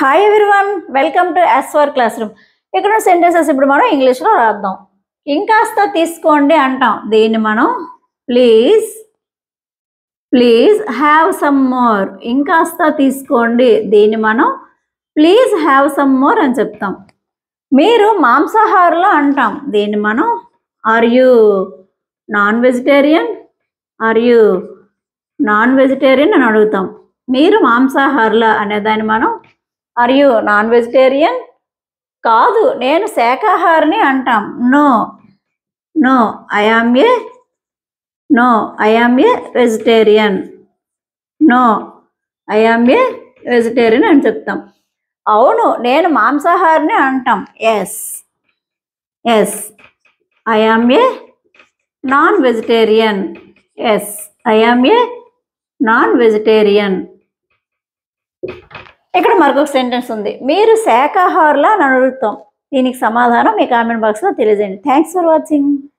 Hi everyone, welcome to ఎస్వర్ class room. ఇక్కడ sentences ఇప్పుడు మనం ఇంగ్లీష్లో రాద్దాం. ఇంకాస్త తీసుకోండి అంటాం. దీన్ని మనం please please have some more. ఇంకాస్త తీసుకోండి, దీన్ని మనం ప్లీజ్ హ్యావ్ సమ్ మోర్ అని చెప్తాం. మీరు మాంసాహారులు అంటాం. దీన్ని మనం are you non vegetarian, are you non vegetarian అని అడుగుతాం. మీరు మాంసాహారుల అనేదాన్ని మనం ఆర్ యూ నాన్ వెజిటేరియన్, కాదు నేను శాకాహారిని అంటాం. No no I am a vegetarian, no I am a vegetarian అని చెప్తాం. అవును నేను మాంసాహారిని అంటాం. Yes I am a non vegetarian, yes I am a non vegetarian. ఇక్కడ మరొక సెంటెన్స్ ఉంది. మీరు శాకాహారులా అని అడుగుతాం. దీనికి సమాధానం మీ కామెంట్ బాక్స్లో తెలియజేయండి. Thanks for watching.